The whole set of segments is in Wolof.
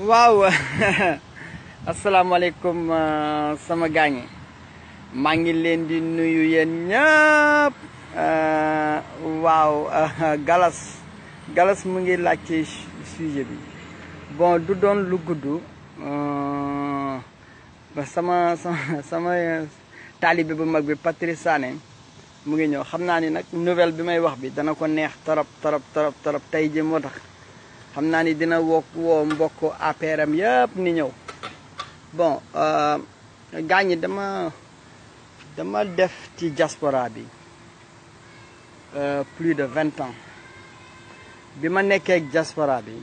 waaw asalaamaaleykum sama gaañi maa ngi leen di nuyu yéen ñëpp waaw galas mu ngi laaj ci sujet bi bon du doon lu gudd ba sama taalibe bu mag bi Patrice Sané mu ngi ñëw xam naa ni nag nouvelle bi may wax bi dana ko neex torop tey ji moo tax xam naa ni dina woo mbokk APRam yëpp ni ñëw bon gaañi dama def ci diaspora bi plus de 20 ans bi ma nekkee ak diaspora bi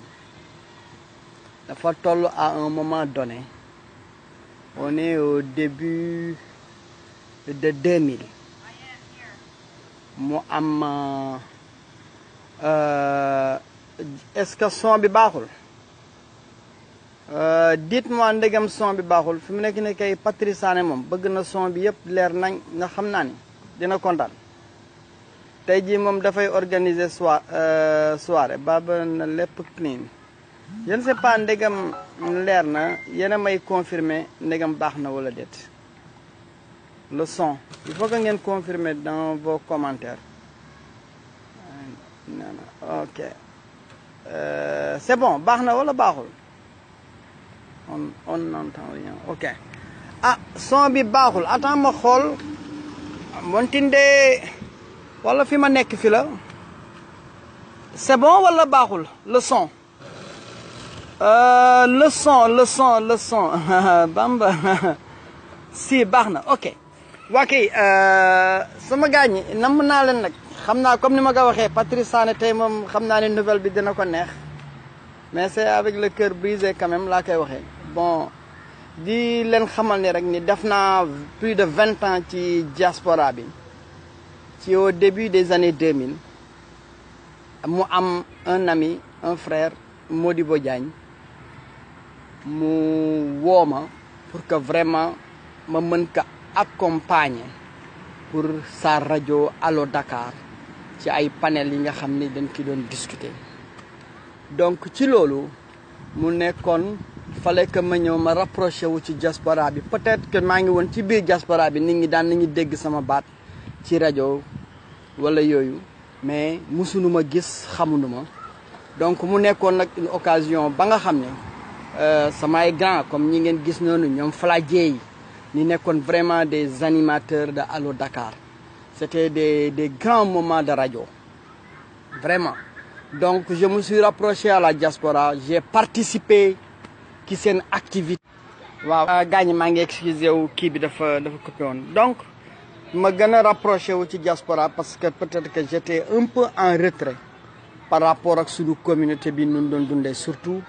dafa toll à un moment donné on est au début de 2000 mu am est-ce que son bi baaxul dites-moi ndegam son bi baaxul fi mu nekk ni kay Patrice Sané moom bëgg na son bi yëpp leer nañ nga xam naa ni dina kontaan tey jii moom dafay organiser soirée baba na lépp clean je ne sais pas ndegam leer na yéen a may confirmer ndegam baax na wala déet le son il faut que ngeen confirmer dans vos commentaires ok c'est bon baax na wala baaxul on n'entend rien ok ah son bi baaxul attends ma xool montinde wala fi ma nekk fi la c'est bon wala baaxul le son le son bamba si baax na ok waa kay sama gars ñi namm naa leen nag xam naa comme ni ma ko waxee Patrice Sané tey moom xam naa ne nouvelle bi dina ko neex mais c'est avec le cœur brisé quand même laa koy waxee bon di leen xamal ni rek ni def naa plus de 20 ans ci diaspora bi ci au début des années 2000 mu am un ami un frère Modibo Diagne mu woo ma pour que vraiment ma mën ko accompagner pour sa rajo Allo Dakar ci ay panel yi nga xam ni dañ ci doon discuter donc ci loolu mu nekkoon fallait que ma ñëw ma rapproché wu ci diaspora bi peut-être que maa ngi woon ci biir diaspora bi nit ñi daan nañu dégg sama baat ci rajo wala yooyu mais musunu ma gis xamunu ma donc mu nekkoon nag une occasion ba nga xam ne samay grands comme ñi ngeen gis noonu ñoom Fladie yi ñi nekkoon vraiment des animateurs de Allo Dakar c'était des grands moments de radio vraiment donc je me suis rapproché à la diaspora j'ai participé ci seen activité waaw gaañ maa ngi excusé wu kii bi dafa coupé woon donc ma gën a rapproché wu ci diaspora parce que peut-être que j'étais un peu en retrait par rapport ak suñu communauté bi nun doon dundee surtout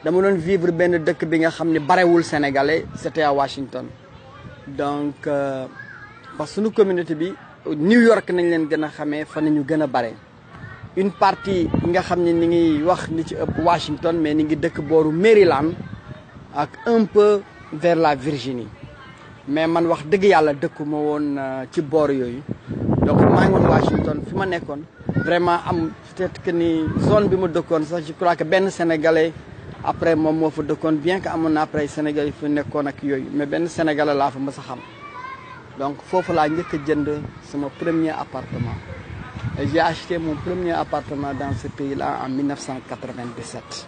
dama doon vivre benn dëkk bi nga xam ne barewul sénégalais c'était à Washington donc parce que suñu communauté bi New York nañ leen gën a xamee fa nañu gën a bare une partie nga xam ne ni ngi wax ni ci ëpp Washington mais ni ngi dëkk booru Maryland ak un peu vers la Virginie mais man wax dëgg yàlla dëkkuma woon ci boor yooyu donc maa ngi woon Washington fi ma nekkoon vraiment am peut-être que ni zone bi ma dëkkoon sax je crois que benn sénégalais après moom moo fa dëkkoon bien que amoon na après sénégalais fi nekkoon ak yooyu mais benn sénégalais laa fa mës a xam donc foofu laa njëkk a jënd sama premier appartement et j'ai acheté mon premier appartement dans ce pays-là en 1997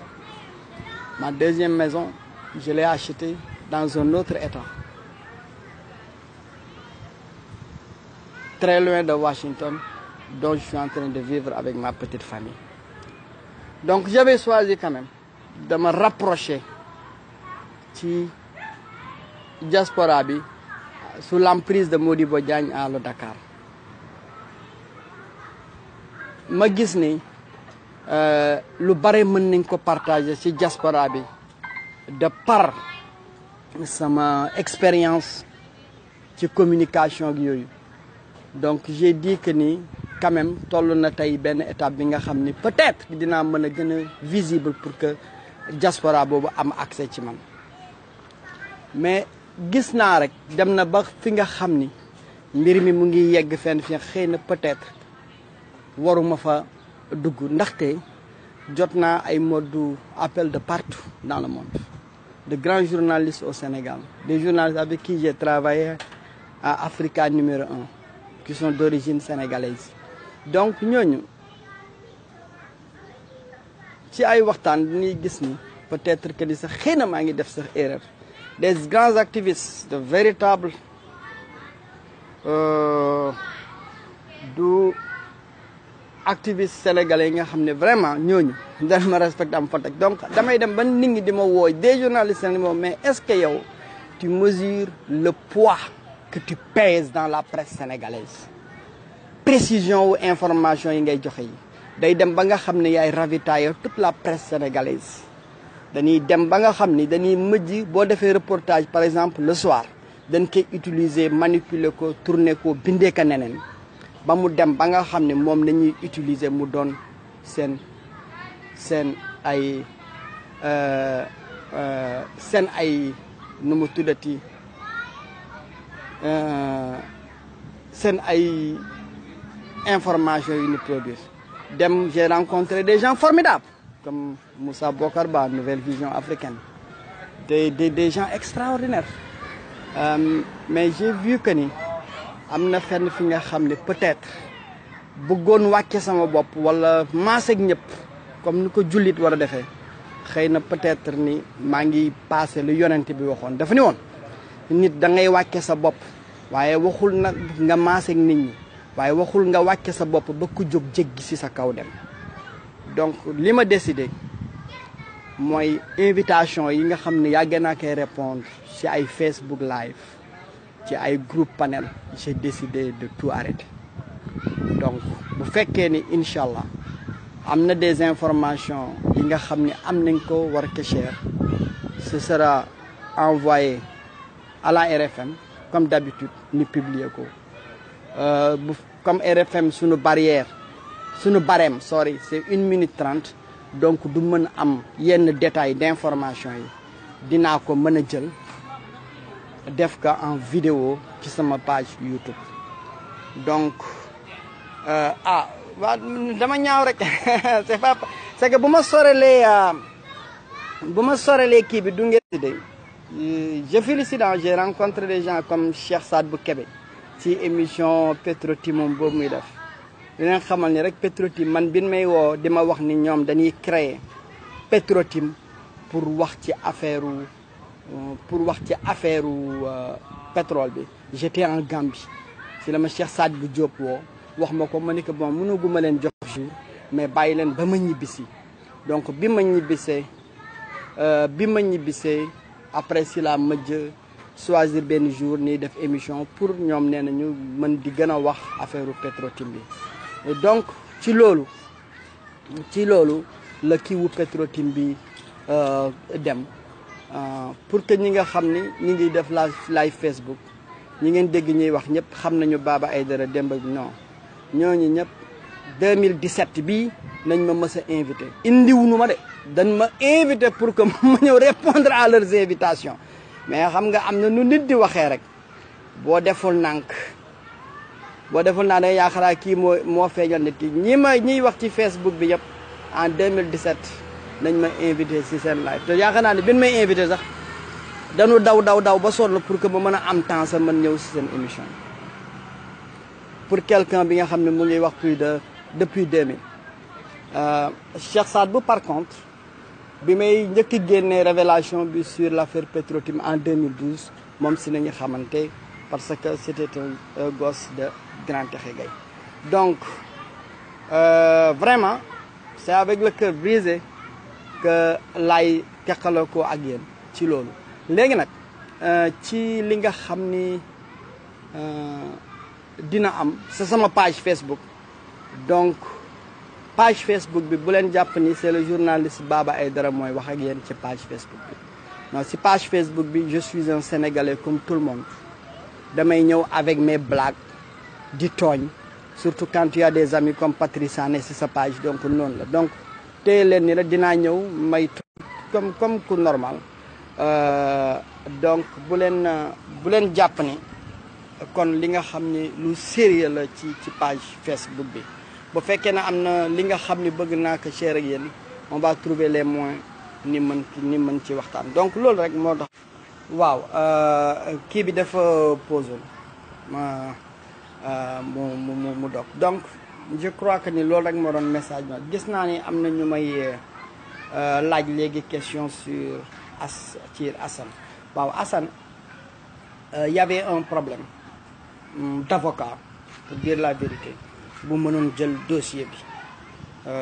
ma deuxième maison je l'ai achetée dans un autre état très loin de Washington dont je suis en train de vivre avec ma petite famille donc j'avais choisi quand même de me rapprocher ci diaspora bi sous l'emprise de Modibo Diagne à Allo Dakar ma gis ni lu bare mën nañ ko partager ci diaspora bi de par sama expérience ci communication ak yooyu donc j'ai dit que ni quand même toll na tey benn étape bi nga xam ni peut-être dinaa mën a gën a visible pour que diaspora boobu am accès ci man mais gis naa rek dem na ba fi nga xam ni mbir mi mu ngi yegg fenn fi xëy na peut-être waruma fa dugg ndaxte jot naa ay mode appel de partout dans le monde de grands journalistes au Sénégal des journalistes avec qui j'ai travaillé à Africa numéro 1 qui sont d'origine sénégalaise donc ñooñu ci ay waxtaan dañuy gis ni peut-être que ni sax xëy na maa ngi def sax erreur des grands activistes de véritables du activistes sénégalais yi nga xam ne vraiment ñooñu dañ ma respecté am fa teg donc damay dem ba nit ñi di ma wooy des journalistes ni moom mais est-ce que yow tu mesures le poids que tu pèses dans la presse sénégalaise précision wu information yi ngay joxe yi day dem ba nga xam ne yaay ravitailler toute la presse sénégalaise dañuy dem ba nga xam ni dañuy mujj boo defee reportage par exemple le soir dañ koy utiliser manipuler ko tourner ko bindee ko neneen ba mu dem ba nga xam ne moom lañuy utiliser mu doon seen ay nu mu tuddati seen ay information yu ñu produire dem j'ai rencontré des gens formidables comme Moussa Bokar Ba Nouvelle Vision Africaine des gens extraordinaires mais j'ai vu que ni am na fenn fi nga xam ne peut-être bëggoon wàcce sama bopp wala maaseeg ñëpp comme ni ko jullit war a defee xëy na peut-être ni maa ngi passé lu yonent bi waxoon dafa ni woon nit da ngay wàcce sa bopp waaye waxul nag nga maaseeg nit ñi waaye waxul nga wàcce sa bopp ba ku jóg jéggi ci sa kaw dem donc li ma décidé mooy invitation yi nga xam ne yàgg naa koy répondre ci ay Facebook live ci ay groupe panel j'ai décidé de tout arrêter donc bu fekkee ni incha allah am na des informations yi nga xam ne am nañ ko war ko share ce sera envoyé à la RFM comme d'habitude ñu publier ko comme RFM suñu barème c'est 1 minute 30 donc du mën am yenn détails d'information yi dinaa ko mën a jël def ko en vidéo ci sama page YouTube donc waa dama ñaaw rek c'est que bu ma sorelee kii bi du ngeen de je félicite j'ai rencontré des gens comme Cheikh Sadbou Kébé ci émission Petro-Tim moom boobu muy def di leen xamal ni rek Petro-Tim man bin may woo di ma wax ni ñoom dañuy créer Petro-Tim pour wax ci affaire pétrole bi j'étais en Gambie si la ma Cheikh Sadbou Diop woo wax ma ko ma ni que bon mënuguma leen jox jour mais bàyyi leen ba ma ñibbisi donc bi ma ñibbisee après si la mëjj choisir benn jour nii def émission pour ñoom nee na ñu mën di gën a wax affaire Petro-Tim bi et donc ci loolu la kiiwu Petro-Tim bi dem pour que ñi nga xam ni ñi ngi def live Facebook ñi ngeen dégg ñuy wax ñëpp xam nañu Baba Aïdara Demba non ñooñu ñëpp 2017 bii nañ ma mës a invité indiwunu ma de dañ ma invité pour que ma ñëw répondre à leurs invitations mais xam nga am na nu nit di waxee rek boo deful nànk da yaakaar kii moo feeñal nit ñiy wax ci Facebook bi yëpp en 2017 nañ ma invité si seen live te yaakaar naa ne bin may invité sax dañu daw ba sonn pour que ma mën a am temps sa mën ñëw si seen émission pour quelqu'un bi nga xam ne mu ngi wax depuis 2000 Cheikh Sadbou par contre bi may njëkk génne révélation bi sur l'affaire Petro-Tim en 2012 moom si nañu xamante parce que c'était un gosse de Grand Texe Gaye donc vraiment c'est avec le cœur brisé que laay teqaloo ko ak yéen ci loolu léegi nag ci li nga xam ni dina am sa sama page Facebook. Donc page Facebook bi bu leen jàpp ni c'est le journaliste Baba Aïdara mooy wax ak yéen ci page Facebook bi non si page Facebook bi je suis un Sénégalais comme tout le monde damay ñëw avec mes blagues di tooñ surtout quand il y a des amis comme Patrice Sané si sa page donc noonu la donc téye leen ni rek dinaa ñëw may comme ku normal donc bu leen jàpp ni kon li nga xam ni lu sérieux la ci page Facebook bi bu fekkee ne am na li nga xam ni bëgg naa ko share ak yéen on va trouver les moyens ni mën ci waxtaan donc loolu rek moo tax waaw kii bi dafa posé mu dog donc je crois que ni loolu rek moo doon message bi gis naa ni am na ñu may laaj léegi question sur Assane waaw Assane y avait un problème d'avocat pour dire la vérité bu mënoon jël dossier bi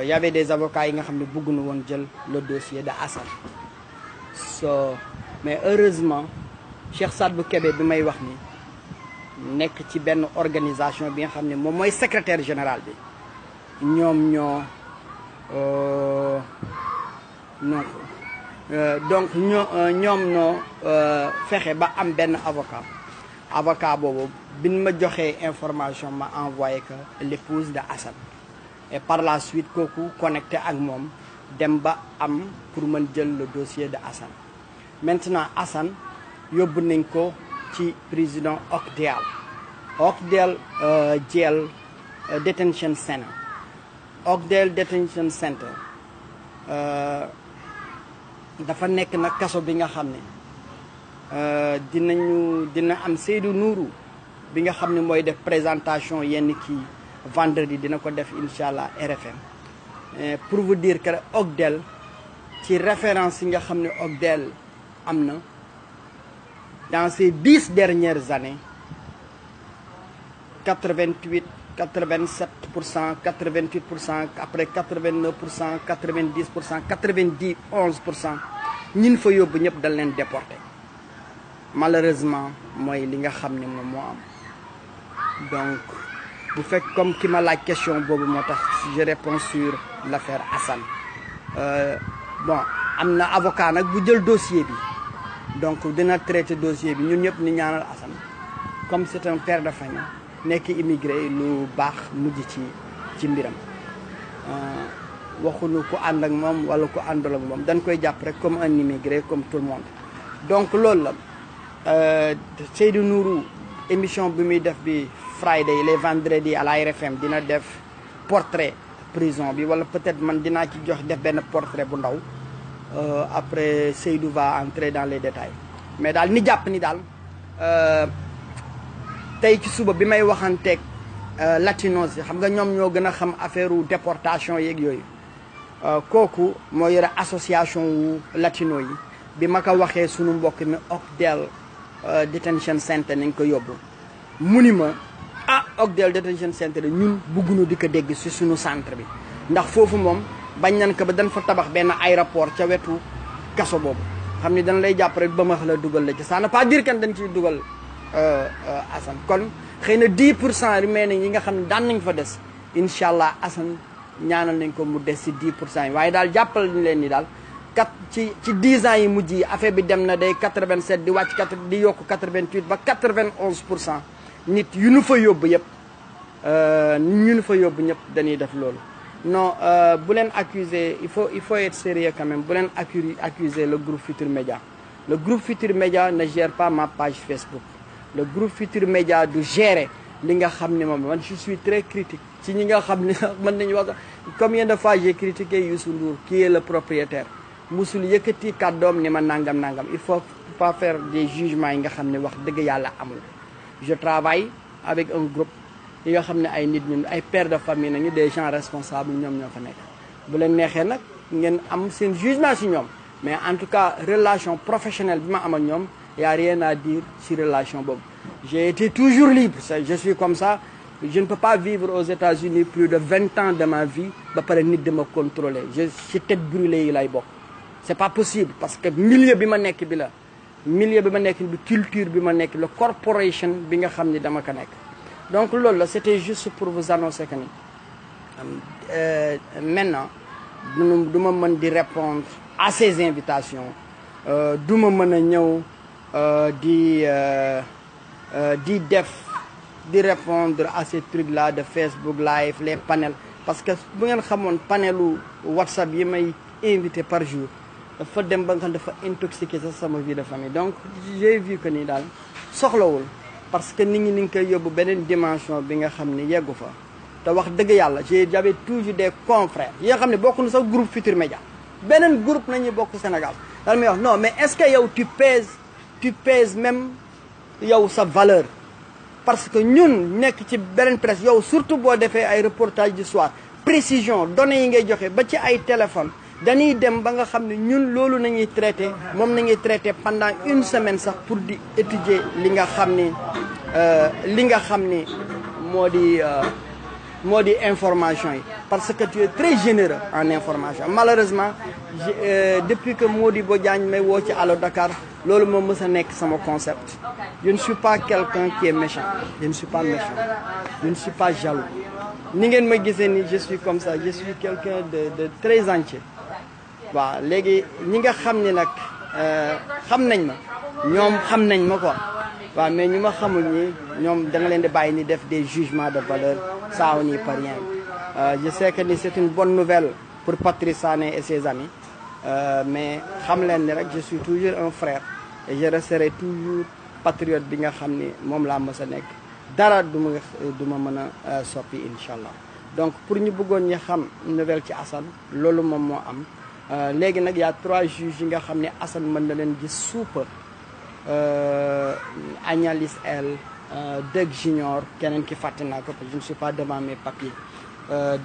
y avait des avocats yi nga xam ne bëgguñu woon jël le dossier de Assane mais heureusement Cheikh Sadbou Kébé bi may wax ni nekk ci benn organisation bi nga xam ne moom mooy secrétaire général bi ñoom ñoo donc ñoom ñoo fexe ba am benn avocat boobu bi ma joxee information ma envoyé que l'épouse de Assane et par la suite kooku connecté ak moom dem ba am pour mën jël le dossier de Assane maintenant Assane yóbbu nañ ko ci président Oakdale jail detention center Oakdale detention center dafa nekk nag kaso bi nga xam ne dina am Seydou Nourou bi nga xam ne mooy def présentation yenn kii vendredi dina ko def incha allah RFM pour vous dire que Oakdale ci référence yi nga xam ne Oakdale am na dans ces 10 dernières années 88 87%, 88%, après 89%, 90%, 91%, ñin fa yóbbu ñëpp dañ leen déporté malheureusement mooy li nga xam ne moom moo am donc bu fekk comme ki ma laaj question boobu moo tax je réponds sur l'affaire Assane bon am na avocat nag bu jël dossier bi donc dina traiter dossier bi ñun ñëpp ni ñaanal Assane comme c'est un père de famille nekk immigré lu baax mujj ci mbiram waxuñu ko ànd ak moom wala ko àndul ak moom dañ koy jàpp rek comme un immigré comme tout le monde donc loolu la Seydou Nourou émission bi muy def bi Friday les vendredis à la RFM dina def portrait prison bi wala peut-être man dinaa ci jox def benn portrait bu ndaw après Seydou va entrer dans les détails mais daal ni jàpp ni daal tey ci suba bi may waxanteeg latinos yi xam nga ñoom ñoo gën a xam affaire u déportation yeeg yooyu kooku moo yore association wu latino yi bi ma ko waxee sunu mbokk mi Oakdale detention center nañ ko yóbbu mu ni ma Oakdale detention center ñun bëgguñu di ko dégg si sunu centre bi ndax foofu moom bañ nañ ko ba dañ fa tabax benn aéroport ca wetu kaso boobu xam ni dañ lay jàpp rek ba ma la dugal la ci ça ne pas dire que dañ ciy dugal Assane kon xëy na 10% remaining yi nga xam ne daan nañ fa des incha allah Assane ñaanal nañ ko mu des si 10% yi waaye daal jàppal ñu leen ni daal ci 10 ans yi mujj yi affaire bi dem na day 87 di wàcc di yokk 88 ba 91% nit yu nu fa yóbbu yëpp ñu nu fa yóbbu ñëpp dañuy def loolu non bu leen accuser il faut être sérieux quand même bu leen accuser le groupe Futurs Médias le groupe Futurs Médias ne gère pas ma page Facebook le groupe Futurs Médias du gérer li nga xam ne moom man je suis très critique ci ñi nga xam ne mën nañu wax combien de fois j'ai critiqué Youssou Ndour qui est le propriétaire musul yëkkati kàddoom ni ma nangam il faut pas faire des jugements yi nga xam ne wax dëgg yàlla amul je travaille avec un groupe yi nga xam ne ay nit ñun ay pères de famille nañu des gens responsables ñoom ñoo fa nekk bu leen neexee nag ngeen am seen jugement si ñoom mais en tout cas relation professionnelle bi ma am ak ñoom y a rien à dire si relation boobu j'ai été toujours libre je suis comme ça je ne peux pas vivre aux États-Unis plus de 20 ans de ma vie ba pare nit de ma contrôler ci tête brûlée yi lay bokk c'est pas possible parce que milieu bi ma nekk bi la milieu bi ma nekk bi culture bi ma nekk la corporation bi nga xam ni dama ko nekk donc loolu la c'était juste pour vous annoncer que ni maintenant du ma mën di répondre à ces invitations du ma mën a ñëw di répondre à ces trucs là de Facebook live les panels parce que bu ngeen xamoon panelu WhatsApp yi may invité par jour dafa dem ba nga xam dafa intoxiqué sa sama vie de famille donc j'ai vu que ni daal soxlawul parce que nit ñi ni ngi koy yóbbu beneen dimension bi nga xam ni yeggu fa te wax dëgg yàlla j'avais toujours des confrères yi nga xam ne bokk na sax groupe Futurs Médias beneen groupe nañuy bokk Sénégal daal may wax non mais est-ce que yow tu pèses même yow sa valeur parce que ñun nekk ci beneen presse yow surtout boo defee ay reportage du soir précision données yi ngay joxe ba ci ay téléphone dañuy dem ba nga xam ne ñun loolu nañuy traité moom nañuy traité pendant une semaine sax pour di étudier li nga xam ni moo di information yi parce que tu es très généreux en information malheureusement depuis que Modibo Diagne may woo ci Allo Dakar loolu moo mës a nekk sama concept je ne suis pas quelqu'un qui est méchant je ne suis pas méchant je ne suis pas jaloux ni ngeen ma gisee ni je suis comme ça je suis quelqu'un de très entier waaw léegi ñi nga xam ni nag xam nañ ma ñoom xam nañ ma quoi waaw mais ñu ma xamul ñi ñoom da nga leen di bàyyi ni def des jugements de valeur ça on n'y peut rien je sais que ni c'est une bonne nouvelle pour Patrice Sané et ses amis mais xam leen ni rek je suis toujours un frère et je resterai toujours patriote bi nga xam ni moom laa mës a nekk dara du ma mën a soppi incha allah donc pour ñu bëggoon ñi xam nouvelle ci Assane loolu moom moo am léegi nag y a 3 juges yi nga xam ne Assane mën na leen gis suupa Agnalis L Deg Junior keneen ki fàtte naa ko parce que je ne suis pas devant mes papiers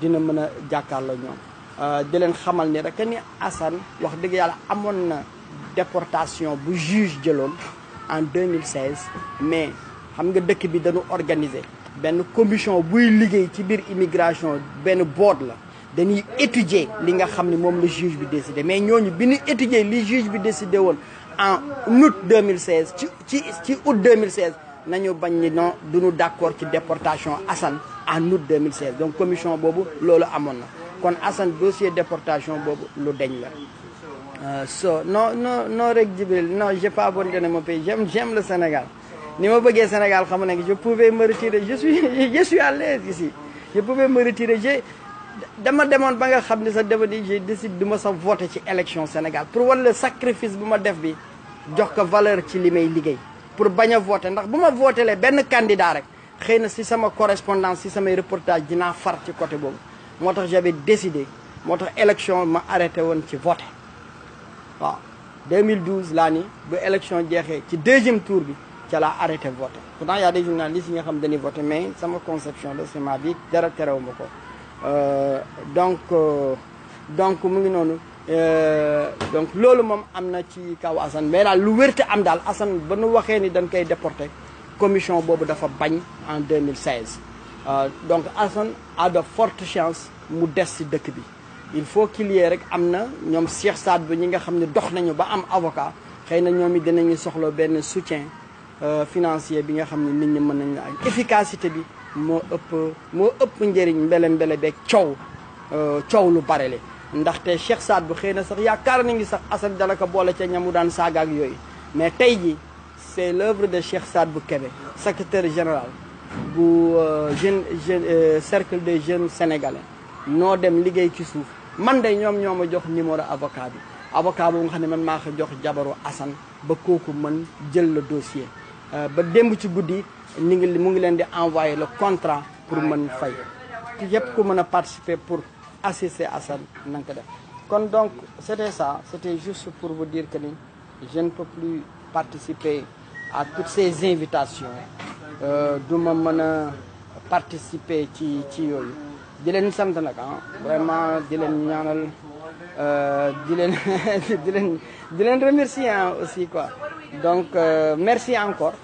dina mën a jàkkaarloo ñoom di leen xamal ni rek ni Assane wax dëgg yàlla amoon na déportation bu juge jëloon en 2016 mais xam nga dëkk bi dañu organiser benn commission buy liggéey ci biir immigration benn board la dañuy étudier li nga xam ne moom la juge bi décidé mais ñooñu bi ñu étudier li juge bi décidé woon en août 2016 ci août 2016 nañu bañ ni non duñu d'accord ci déportation Assane en août 2016 donc commission boobu loolu amoon na kon Assane dossier déportation boobu lu deñ la non rek Djibril non j'ai pas abandonné mon pays j'aime le Sénégal ni ma bëggee Sénégal xam nga je pouvais me retirer je suis à l'aise ici je pouvais me retirer dama demoon ba nga xam ne sax dama di j'ai décidé du ma sax voter ci élection Sénégal pour wan le sacrifice bu ma def bi jox ko valeur ci li may liggéey pour bañ a voter ndax bu ma votelee benn candidat rek xëy na si sama correspondance si samay reportage dinaa far ci côté boobu moo tax j'avais décidé moo tax élection ma arrêté woon ci voter waaw 2012 laa ni ba élection jeexee ci 2e tour bi ca laa arrêté voter pourtant y a des journalistes yi nga xam dañuy voter mais sama conception la c'est ma vie dara terew ma ko donc mu ngi noonu donc loolu moom am na ci kaw Assane mais daal lu wérte am daal Assane ba nu waxee ni dañ koy déporter commission boobu dafa bañ en 2016 donc Assane a de fortes chances mu des ci dëkk bi il faut qu'il y ait rek am na ñoom Cheikh Saad bi ñi nga xam ne dox nañu ba am avocat xëy na ñoom it dinañu soxla benn soutien financier bi nga xam ne nit ñi mën nañu ak efficacité bi moo ëpp njëriñ mbele beeg coow lu bare le ndaxte Cheikh Saad bu xëy na sax yaakaar nañu sax Assane dala ko boole ca ñamu daan saaga ak yooyu mais tey ji c'est l'œuvre de Cheikh Saad bu Kébé secrétaire général bu cercle des jeunes sénégalais noo dem liggéey ci suuf man de ñoom ñoo ma jox numéro avocat boobu nga xam ne man maa ko jox jabaru Assane ba kooku mën jël le dossier ba démb ci guddi mu ngi leen di envoyer le contrat pour mën fay yépp ku mën a participer pour assister Assane na nga ko def kon donc c'était ça c'était juste pour vous dire que ni je ne peux plus participer à toutes ces invitations du ma mën a participer ci yooyu di leen sant nag vraiment di leen ñaanal di leen remercier aussi quoi donc merci encore